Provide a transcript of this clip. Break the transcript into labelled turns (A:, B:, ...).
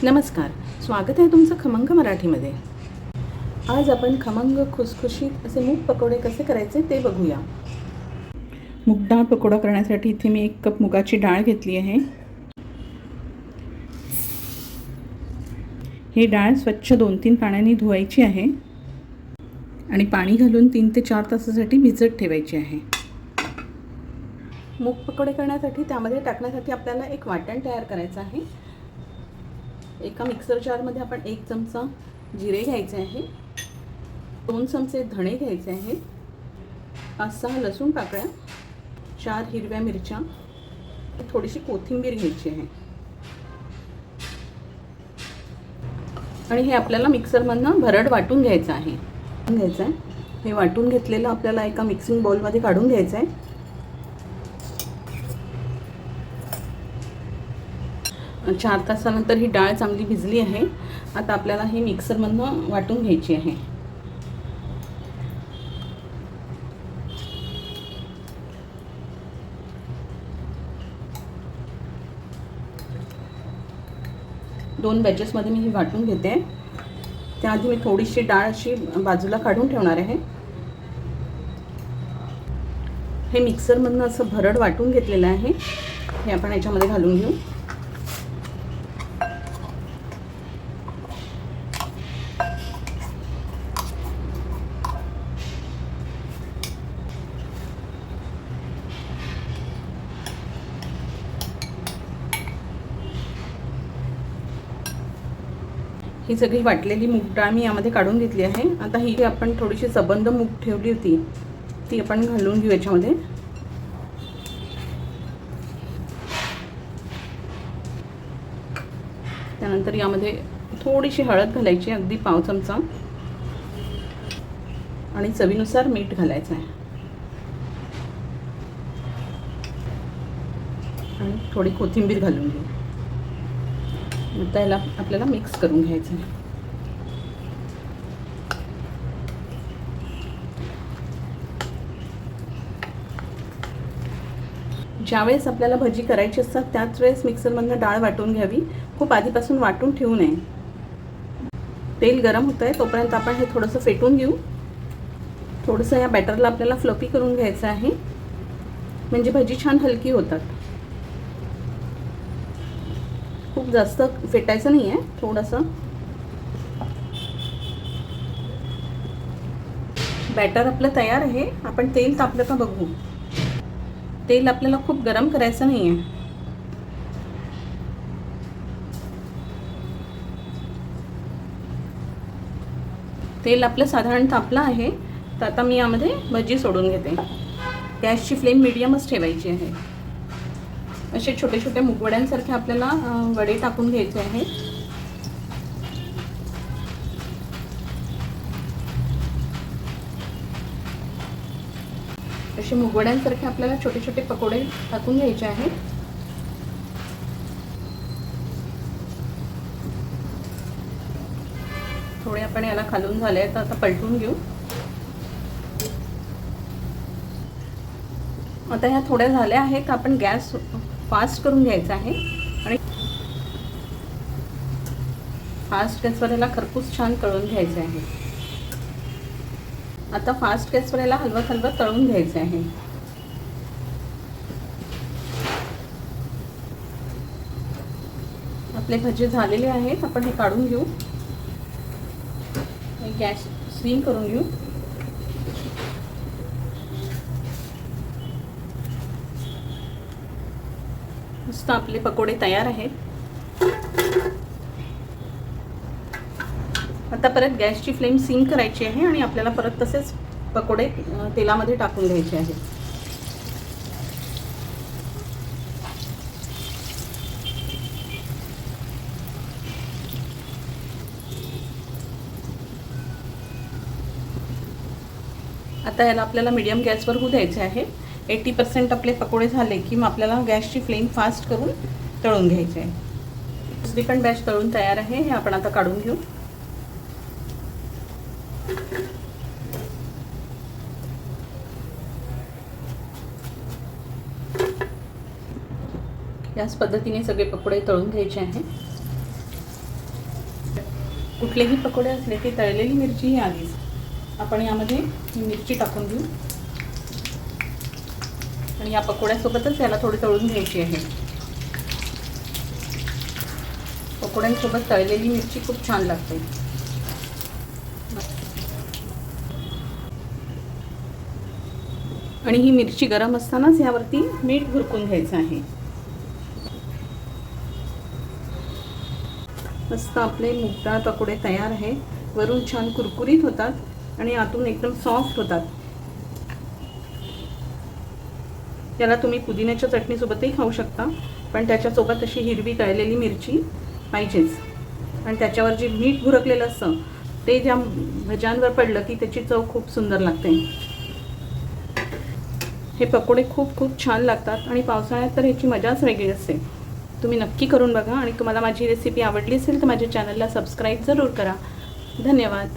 A: नमस्कार, स्वागत आहे तुमचं खमंग मराठीमध्ये। आज आपण खमंग खुसखुशीत असे मूग पकोडे कसे करायचे ते बघूया। मूग डाळ पकोडा करण्यासाठी इथे मी 1 कप मुगाची डाळ घेतली आहे। ही डाळ स्वच्छ 2-3 पाण्याने धुवायची आहे आणि पाणी घालून 3 ते 4 तासासाठी भिजत ठेवायची आहे। मूग पकोडे करण्यासाठी त्यामध्ये टाकण्यासाठी आपल्याला एक वाटण तयार करायचं आहे। एका मिक्सर जारमध्ये आपण 1 चमचा जिरे घ्यायचे आहे, 2 चमचे धणे घ्यायचे आहे, 5-6 लसूण पाकळ्या, 4 हिरव्या मिरच्या, थोडीशी कोथिंबीर घ्यायची आहे आणि हे आपल्याला मिक्सरमधनं भरड वाटून घ्यायचं आहे। हे वाटून घेतलेलं आपल्याला एका मिक्सिंग बाउलमध्ये काढून घ्यायचं आहे। 4 तासानंतर ही डाळ चांगली भिजली आहे। आता आपल्याला हे मिक्सरमधनं वाटून घ्यायची आहे। दोन बॅचेसमध्ये मी ही वाटून घेते। त्याआधी मी थोडीशी डाळ अशी बाजूला काढून ठेवणार आहे। हे मिक्सरमधनं असं भरड वाटून घेतलेलं आहे, हे आपण याच्यामध्ये घालून घेऊ। ही सगळी वाटलेली मूग डाळ मी यामध्ये काढून घेतली आहे। आता ही आपण थोडीशी सबंध मूग ठेवली होती ती आपण घालून घेऊ याच्यामध्ये। त्यानंतर यामध्ये थोडीशी हळद घालायची, अगदी पाव चमचा, आणि चवीनुसार मीठ घालायचं आहे आणि थोडी कोथिंबीर घालून घेऊ। आता याला आपल्याला मिक्स करून घ्यायचं आहे। ज्यावेळेस आपल्याला भजी करायची असतात त्याच वेळेस मिक्सरमधनं डाळ वाटून घ्यावी, खूप आधीपासून वाटून ठेवू नये। तेल गरम होत आहे तोपर्यंत आपण हे थोडंसं फेटून घेऊ। थोडंसं या बॅटरला आपल्याला फ्लफी करून घ्यायचं आहे, म्हणजे भजी छान हलकी होतात। खूप जास्त फेटायचं नाही आहे, थोडंसं। बॅटर आपलं तयार आहे। आपण तेल तापलं का बघू। तेल आपल्याला खूप गरम करायचं नाही आहे। तेल आपलं साधारण तापलं आहे, तर आता मी यामध्ये भजी सोडून घेते। गॅसची फ्लेम मीडियमच ठेवायची आहे। असे छोटे छोटे मुगवड्यांसारखे आपल्याला वडे टाकून घ्यायचे आहेत। असे मुगवड्यांसारखे आपल्याला छोटे छोटे पकोडे टाकून घ्यायचे आहेत। थोडे आपण याला खालून झाले तर आता पलटून घेऊ। आता ह्या थोड्या झाल्या आहेत, आपण गॅस फास्ट करून घ्यायचा आहे आणि फास्ट गॅसवर याला खरपूस छान तळून घ्यायचे आहे। आता फास्ट गॅसवर याला हलवत हलवत तळून घ्यायचे आहे। आपले भजी झालेले आहेत, आपण हे काढून घेऊ। गॅस स्विंग करून घेऊ। मस्त आपले पकोडे तयार आहेत। आता परत गॅसची फ्लेम सिम करायची आहे आणि आपल्याला परत तसेच पकोडे तेलामध्ये टाकून घ्यायचे आहेत। आता याला आपल्याला मीडियम गॅसवर होऊ द्यायचे आहे। 80% आपले पकोडे झाले की मग आपल्याला गॅसची फ्लेम फास्ट करून तळून घ्यायचे आहे। दुसरी पण बॅच तळून तयार आहे, हे आपण आता काढून घेऊ। याच पद्धतीने सगळे पकोडे तळून घ्यायचे आहेत। कुठलेही पकोडे असले की तळलेली मिरची ही आधीच आपण यामध्ये ही मिरची टाकून घेऊ आणि या पकोड्यासोबतच याला थोडी तळून घ्यायची आहे. पकोड्यांसोबत तळलेली मिरची खूप छान लागते. आणि ही मिरची गरम असतानाच यावरती मीठ भुरकून घ्यायचं आहे. मस्त आपले मूगडाळ पकोडे तयार आहे. वरून छान कुरकुरीत होतात आणि आतून एकदम सॉफ्ट होतात. याला तुम्ही पुदिन्याच्या चटणीसोबतही खाऊ शकता, पण त्याच्यासोबत अशी हिरवी तळलेली मिरची पाहिजेच. आणि त्याच्यावर जे मीठ भुरकलेलं असतं ते ज्या भज्यांवर पडलं की त्याची चव खूप सुंदर लागते. हे पकोडे खूप खूप छान लागतात आणि पावसाळ्यात तर ह्याची मजाच वेगळी असते. तुम्ही नक्की करून बघा आणि तुम्हाला माझी रेसिपी आवडली असेल तर माझ्या चॅनलला सबस्क्राईब जरूर करा. धन्यवाद.